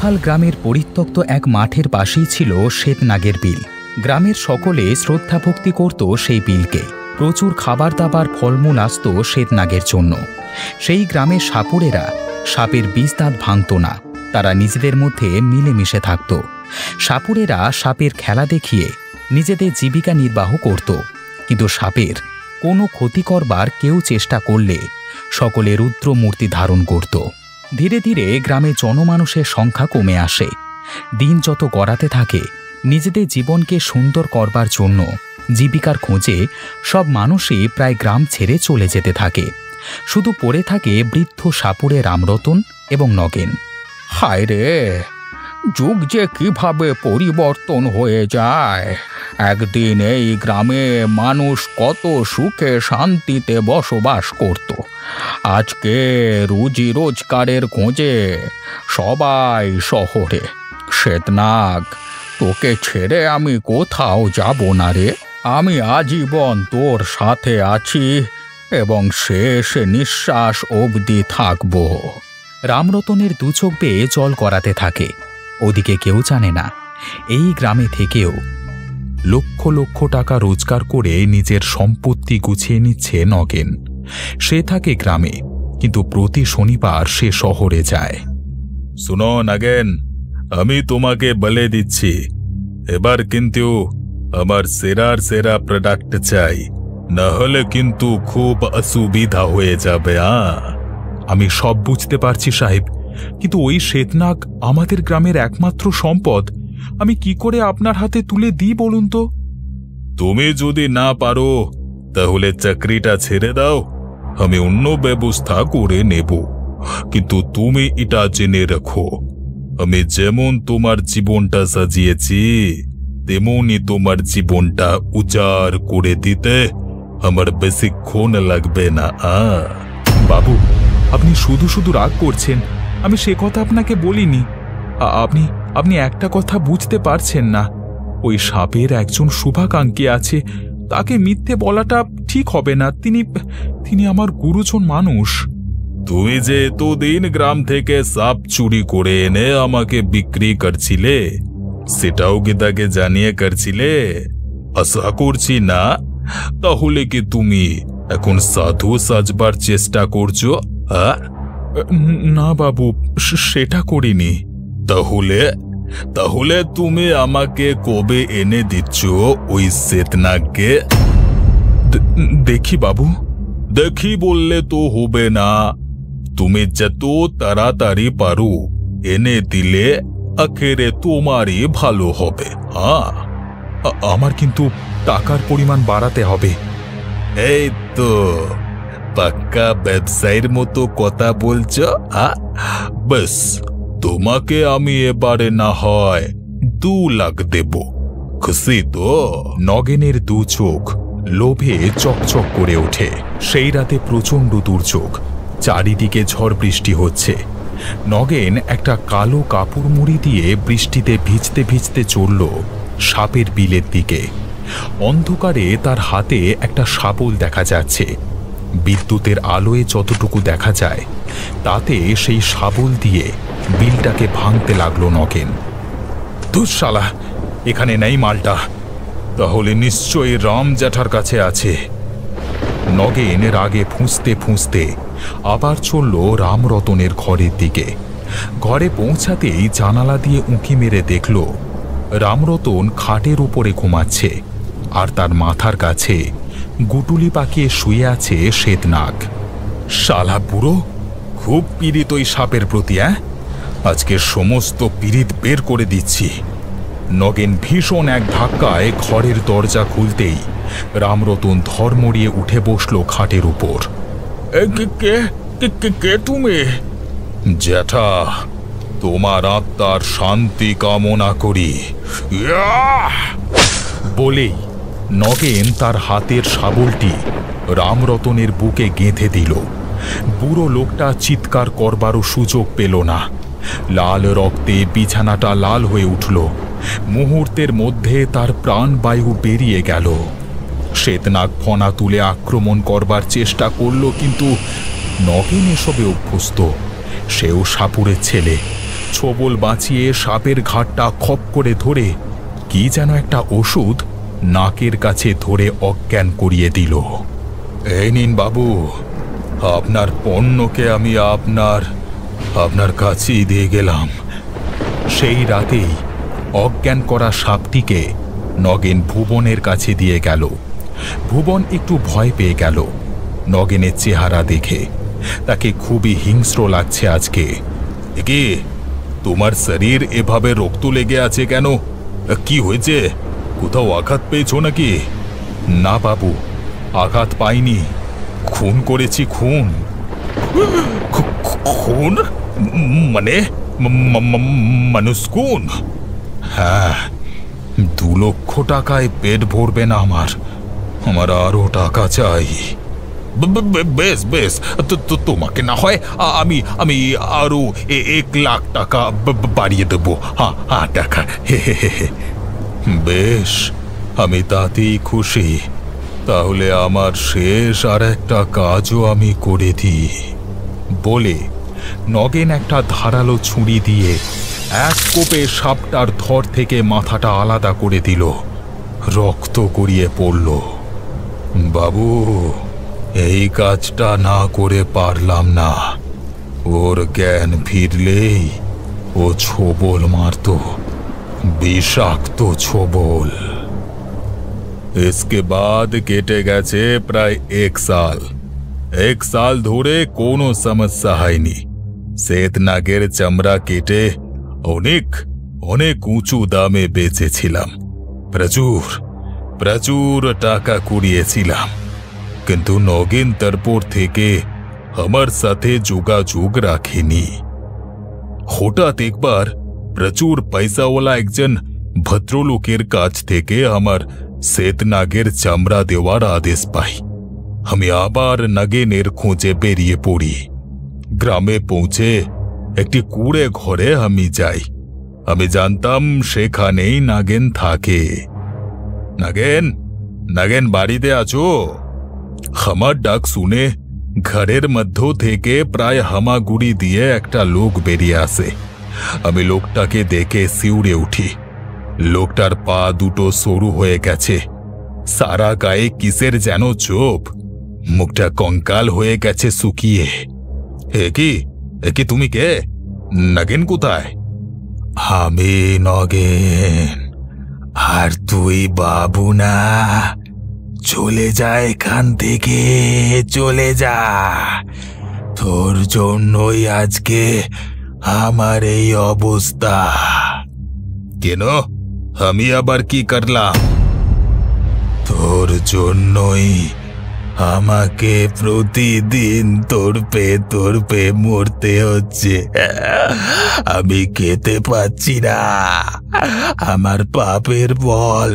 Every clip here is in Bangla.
রামফাল গ্রামের পরিত্যক্ত এক মাঠের পাশেই ছিল শ্বেতনাগের বিল। গ্রামের সকলে শ্রদ্ধা ভক্তি করত সেই বিলকে। প্রচুর খাবার দাবার ফলমূল আসত শ্বেতনাগের জন্য। সেই গ্রামের সাপুড়েরা সাপের বিষ দাঁত ভাঙত না, তারা নিজেদের মধ্যে মিলেমিশে থাকত। সাপুড়েরা সাপের খেলা দেখিয়ে নিজেদের জীবিকা নির্বাহ করত, কিন্তু সাপের কোনো ক্ষতি করবার কেউ চেষ্টা করলে সকলে রুদ্র মূর্তি ধারণ করত। ধীরে ধীরে গ্রামে জনমানুষের সংখ্যা কমে আসে। দিন যত গড়াতে থাকে, নিজেদের জীবনকে সুন্দর করবার জন্য জীবিকার খোঁজে সব মানুষই প্রায় গ্রাম ছেড়ে চলে যেতে থাকে। শুধু পড়ে থাকে বৃদ্ধ সাপুড়ে রামরতন এবং নগেন। হায় রে, যুগ যে কিভাবে পরিবর্তন হয়ে যায়! একদিন এই গ্রামে মানুষ কত সুখে শান্তিতে বসবাস করত। আজকে রুজি রোজগারের খোঁজে সবাই শহরে। শ্বেতনাগ, তোকে ছেড়ে আমি কোথাও যাব না রে। আমি আজীবন তোর সাথে আছি এবং শেষ নিঃশ্বাস অবধি থাকব। রামরতনের দু চোখ বেয়ে জল গড়াতে থাকে। ওদিকে কেউ জানে না, এই গ্রামে থেকেও লক্ষ লক্ষ টাকা রোজগার করে নিজের সম্পত্তি গুছিয়ে নিচ্ছে নগেন। সে থাকে গ্রামে, কিন্তু প্রতি শনিবার সে শহরে যায়। শুনো নগেন, আমি তোমাকে বলে দিচ্ছি, এবার কিন্তু আমার সেরার সেরা প্রোডাক্ট চাই, না হলে কিন্তু খুব অসুবিধা হয়ে যাবে। আমি সব বুঝতে পারছি সাহেব, কিন্তু ওই শ্বেতনাগ আমাদের গ্রামের একমাত্র সম্পদ। আমি কি করে আপনার হাতে তুলে দিই বলুন তো? তুমি যদি না পারো তাহলে চাকরিটা ছেড়ে দাও, আমি অন্য ব্যবস্থা করে নেব। কিন্তু তুমি এটা জেনে রাখো, আমি যেমন তোমার জীবনটা সাজিয়েছি তেমনই তোমার জীবনটা উজাড় করে দিতে আমার বেশিক্ষণ লাগবে না। বাবু, আপনি শুধু শুধু রাগ করছেন। আমি সে কথা আপনাকে বলিনি। আপনি একটা কথা বুঝতে পারছেন না, ওই সাপের একজন শুভাকাঙ্ক্ষী আছে, তাকে মিথ্যে বলাটা ঠিক হবে না। তিনি আমার গুরুজন মানুষ। তুমি যে এতদিন গ্রাম থেকে সাপ চুরি করে এনে আমাকে বিক্রি করছিলে, সেটাও কি তাকে জানিয়ে করছিলে? আশা করছি না। তাহলে কি তুমি এখন সাধু সাজবার চেষ্টা করছো? না বাবু, সেটা করিনি। তাহলে তুমি আমাকে কবে এনে দিচ্ছ ওই শ্বেতনাগকে? দেখি বাবু। দেখি বললে তো হবে না। তুমি যত তাড়াতাড়ি পারো এনে দিলে আখেরে তোমারই ভালো হবে। আমার কিন্তু টাকার পরিমাণ বাড়াতে হবে। এই তো পাক্কা ব্যবসায়ীর মতো কথা বলছো। বস, তোমাকে আমি এবারে না হয় 2 লাখ দেব। খুশি তো? নগেনের দু চোখ লোভে চকচক করে ওঠে। সেই রাতে প্রচণ্ড দুর্যোগ, চারিদিকে ঝড় বৃষ্টি হচ্ছে। নগেন একটা কালো কাপড় মুড়ি দিয়ে বৃষ্টিতে ভিজতে ভিজতে চলল সাপের বিলের দিকে। অন্ধকারে তার হাতে একটা শাবল দেখা যাচ্ছে। বিদ্যুতের আলোয় যতটুকু দেখা যায় তাতে সেই শাবল দিয়ে বিলটাকে ভাঙতে লাগলো নগেন। দুঃশালা, এখানে নেই মালটা, তাহলে নিশ্চয়ই রাম জ্যাঠার কাছে আছে। নগেন রাগে ফুঁসতে ফুঁসতে আবার চলল রামরতনের ঘরের দিকে। ঘরে পৌঁছাতেই জানালা দিয়ে উঁকি মেরে দেখল রামরতন খাটের উপরে ঘুমাচ্ছে, আর তার মাথার কাছে গুটুলি পাকিয়ে শুয়ে আছে শ্বেতনাগ। শালা বুড়ো, খুব পীড়িত ওই সাপের প্রতি। আজকে সমস্ত পীড়িত বের করে দিচ্ছি। নগেন ভীষণ এক ধাক্কায় ঘরের দরজা খুলতেই রামরতন ধর্মড়িয়ে উঠে বসল খাটের উপর। কে তুমি? জ্যাঠা, তোমার আত্মার শান্তি কামনা করি। বলেই নগেন তার হাতের শাবলটি রামরতনের বুকে গেঁথে দিল। বুড়ো লোকটা চিৎকার করবারও সুযোগ পেল না। লাল রক্তে বিছানাটা লাল হয়ে উঠল। মুহূর্তের মধ্যে তার প্রাণবায়ু বেরিয়ে গেল। শ্বেতনাগ ফনা তুলে আক্রমণ করবার চেষ্টা করল, কিন্তু নগেন এসবে অভ্যস্ত। সেও সাপুরের ছেলে, ছোবল বাঁচিয়ে সাপের ঘাটটা খপ করে ধরে কি যেন একটা ওষুধ নাকের কাছে ধরে অজ্ঞান করিয়ে দিল। এই নিন বাবু, আপনার পণ্যকে আমি আপনার কাছেই দিয়ে গেলাম। সেই রাতেই অজ্ঞান করা সাপটিকে নগেন ভুবনের কাছে দিয়ে গেল। ভুবন একটু ভয় পেয়ে গেল নগেনের চেহারা দেখে। তাকে খুবই হিংস্র লাগছে আজকে। কি তোমার শরীর এভাবে রক্ত লেগে আছে কেন? কি হয়েছে? কোথাও আঘাত পেয়েছো নাকি? না বাবু, আঘাত পাইনি, খুন করেছি। খুন? খুন মানে মানুষ খুন? হ্যাঁ, 2 লক্ষ টাকায় পেট ভরবে না আমার আরো টাকা চাই। বেশ বেশ, তোমাকে না হয় আমি আরো 1 লাখ টাকা বাড়িয়ে দেবো। হ্যাঁ টাকা, বেশ, আমি তাতেই খুশি। তাহলে আমার শেষ আর একটা কাজও আমি করে দিই। বলে নগেন একটা ধারালো ছুরি দিয়ে এক কোপে সাপটার ধর থেকে মাথাটা আলাদা করে দিল। রক্ত গড়িয়ে পড়ল। বাবু, এই কাজটা না করে পারলাম না। ওর জ্ঞান ফিরলেই ও ছোবল মারত, বিষাক্ত ছোবল। इसके बाद কেটে গেছে প্রায় 1 সাল। 1 সাল ধরে কোনো সমস্যা হয়নি। শ্বেতনাগের চামড়া কেটে অনেক অনেক উঁচু দামে বেচেছিলাম। প্রচুর টাকা কুড়িয়েছিলাম। কিন্তু নগেন তারপর থেকে আমার সাথে যোগাযোগ রাখেনি। হঠাৎ একবার প্রচুর পয়সাওয়ালা একজন ভদ্রলোকের কাছ থেকে আমার শ্বেতনাগের চামড়া দেওয়ার আদেশ পাই। আমি আবার নগেনের খোঁজে বেরিয়ে পড়ি। গ্রামে পৌঁছে একটি কুঁড়ে ঘরে আমি যাই। আমি জানতাম সেখানেই নগেন থাকে। নগেন বাড়িতে আছো? আমার ডাক শুনে ঘরের মধ্য থেকে প্রায় হামাগুড়ি দিয়ে একটা লোক বেরিয়ে আসে। আমি লোকটাকে দেখে শিউরে উঠি। লোকটার পা দুটো সরু হয়ে গেছে, সারা গায়ে কিসের যেন চোপ, মুখটা কঙ্কাল হয়ে গেছে শুকিয়ে। একি তুমি কে? নগেন কোথায়? আমি নগেন। আর তুই বাবু না? চলে যা এখান থেকে, চলে যা। তোর জন্যই আজকে আমার এই অবস্থা। কেন? আমি আবার কি করলাম? তোর জন্যই আমাকে প্রতিদিন তোরপে মরতে হচ্ছে। আমি খেতে পাচ্ছি না, আমার পাপের বল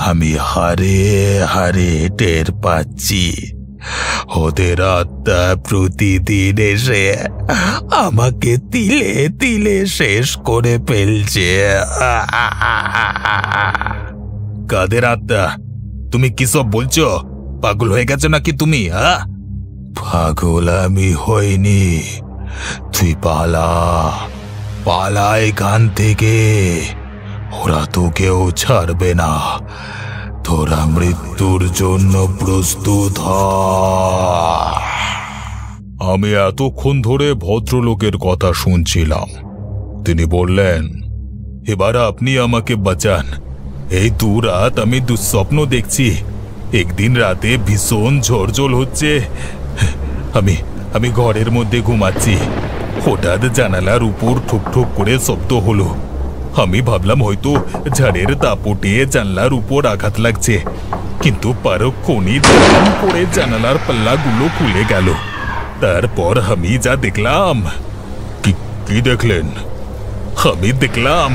আমি হারে হারে টের পাচ্ছি। ওদের আত্মা প্রতিদিন এসে আমাকে তিলে তিলে শেষ করে ফেলছে। কাদের আত্মা? তুমি কি সব বলছো? পাগল হয়ে গেছো নাকি তুমি? পাগল আমি হইনি। তুই পালা এখান থেকে। ওরা তোকেও ছাড়বে না। তোরা মৃত্যুর জন্য প্রস্তুত হ। আমি এতক্ষণ ধরে ভদ্রলোকের কথা শুনছিলাম। তিনি বললেন, এবার আপনি আমাকে বাঁচান। এই 2 রাত আমি দুঃস্বপ্ন দেখছি। একদিন রাতে ভীষণ ঝড় হচ্ছে। আমি ঘরের মধ্যে ঘুমাচ্ছি। হঠাৎ জানালার উপর ঠুক ঠুক করে শব্দ হলো। আমি ভাবলাম হয়তো ঝড়ের দাপটে জানলার উপর আঘাত লাগছে, কিন্তু পরক্ষণেই ধরাম পড়ে জানালার পাল্লাগুলো খুলে গেল। তারপর আমি যা দেখলাম। কি দেখলেন? আমি দেখলাম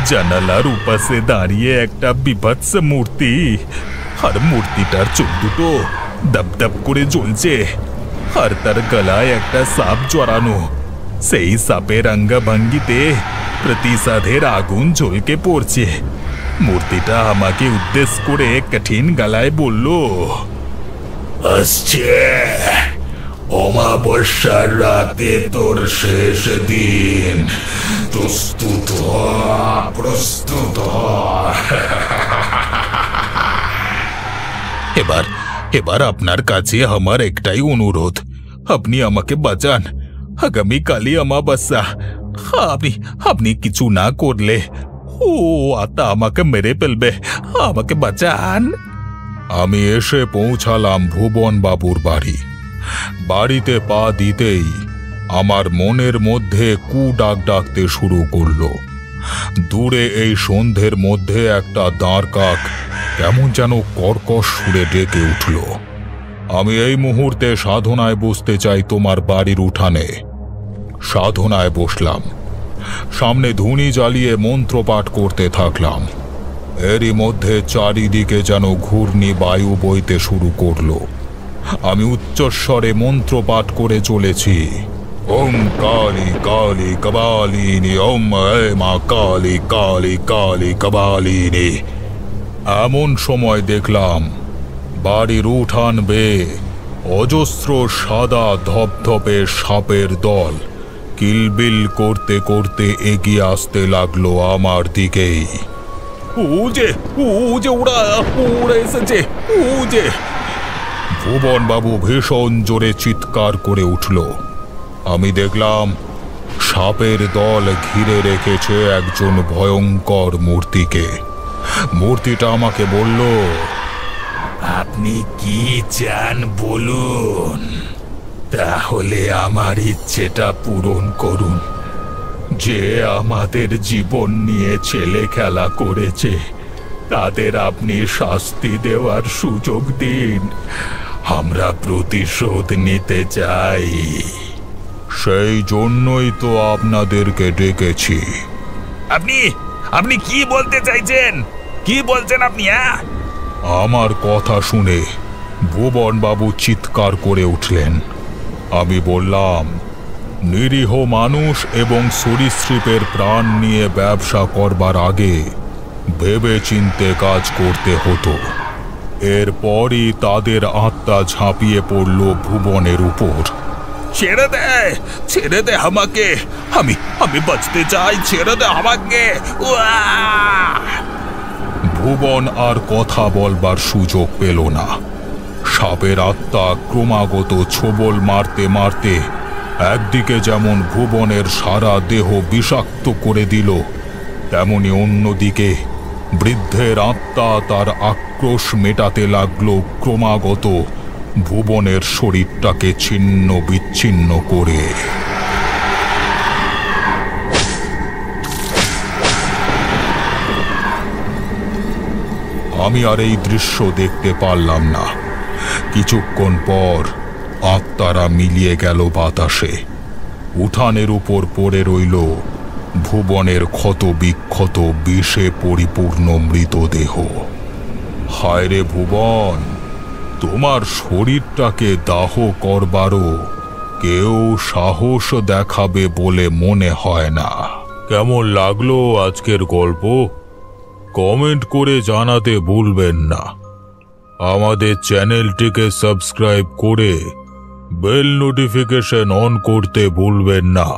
জানালার উপাসে দাঁড়িয়ে একটা বিভৎস মূর্তি। আর মূর্তিটার চোখ দুটো দপদপ করে জ্বলছে। আর তার গলায় একটা সাপ জড়ানো। সেই সাপের অঙ্গভঙ্গিতে প্রতিশোধের আগুন ঝলকে পড়ছে। মূর্তিটা আমাকে উদ্দেশ্য করে কঠিন গলায় বলল, আসছে অমাবস্যার রাতে তোর শেষ দিন। প্রস্তুত হ, প্রস্তুত হ। এবার এবার আপনার কাছে আমার একটাই অনুরোধ, আপনি আমাকে বাঁচান। আগামীকালই অমাবস্যা। আপনি আপনি কিছু না করলে ও আত্মা আমাকে মেরে ফেলবে, আমাকে বাঁচান। আমি এসে পৌঁছালাম ভুবন বাবুর বাড়ি। বাড়িতে পা দিতেই আমার মনের মধ্যে কু ডাক ডাকতে শুরু করলো। দূরে এই সন্ধ্যের মধ্যে একটা দাঁড় কাক কেমন যেন কর্কশ সুরে ডেকে উঠল। আমি এই মুহূর্তে সাধনায় বসতে চাই তোমার বাড়ির উঠানে। সাধনায় বসলাম, সামনে ধুনি জ্বালিয়ে মন্ত্রপাঠ করতে থাকলাম। এরই মধ্যে চারিদিকে যেন ঘূর্ণি বায়ু বইতে শুরু করলো। আমি উচ্চস্বরে মন্ত্রপাঠ করে চলেছি। ওম কালী কালী কবালিনী, ওম মা কালী কালী কালী কবালিনী। এমন সময় দেখলাম বাড়ির উঠান বেয়ে অজস্র সাদা ধপধপে সাপের দল কিলবিল করতে করতে এগিয়ে আসতে লাগলো আমার দিকেই। ওরা এসেছে। ভুবন বাবু ভীষণ জোরে চিৎকার করে উঠল। আমি দেখলাম সাপের দল ঘিরে রেখেছে একজন ভয়ঙ্কর মূর্তিকে। মূর্তিটা আমাকে বলল, আপনি কি চান বলুন, তাহলে আমার ইচ্ছেটা পূরণ করুন। যে আমাদের জীবন নিয়ে ছেলে খেলা করেছে তাদের আপনি শাস্তি দেওয়ার সুযোগ দিন, আমরা প্রতিশোধ নিতে চাই। সেই জন্যই তো আপনাদেরকে ডেকেছি। আপনি আপনি কি বলতে চাইছেন? কি বলছেন আপনি? আমার কথা শুনে ভুবন বাবু চিৎকার করে উঠলেন। আমি বললাম, নিরীহ মানুষ এবং সরীসৃপের প্রাণ নিয়ে ব্যবসা করবার আগে ভেবে চিন্তে কাজ করতে হতো। এরপরই তাদের আত্মা ঝাঁপিয়ে পড়ল ভুবনের উপর। ছেড়ে দে আমাকে, আমি বাঁচতে চাই, ছেড়ে দে আমাকে। ভুবন আর কথা বলবার সুযোগ পেল না। সাপের আত্মা ক্রমাগত ছোবল মারতে মারতে একদিকে যেমন ভুবনের সারা দেহ বিষাক্ত করে দিল, তেমনি অন্যদিকে বৃদ্ধের আত্মা তার আক্রোশ মেটাতে লাগলো ক্রমাগত ভুবনের শরীরটাকে ছিন্ন বিচ্ছিন্ন করে। আমি আর এই দৃশ্য দেখতে পারলাম না। কিছুক্ষণ পর আত্মারা মিলিয়ে গেল বাতাসে। উঠানের উপর পড়ে রইল ভুবনের ক্ষত বিক্ষত বিষে পরিপূর্ণ মৃতদেহ। হায় রে ভুবন, তোমার শরীরটাকে দাহ করবারও কেউ সাহস দেখাবে বলে মনে হয় না। কেমন লাগলো আজকের গল্প? কমেন্ট করে জানাতে ভুলবেন না। আমাদের চ্যানেলটিকে সাবস্ক্রাইব করে বেল নোটিফিকেশন অন করতে ভুলবেন না।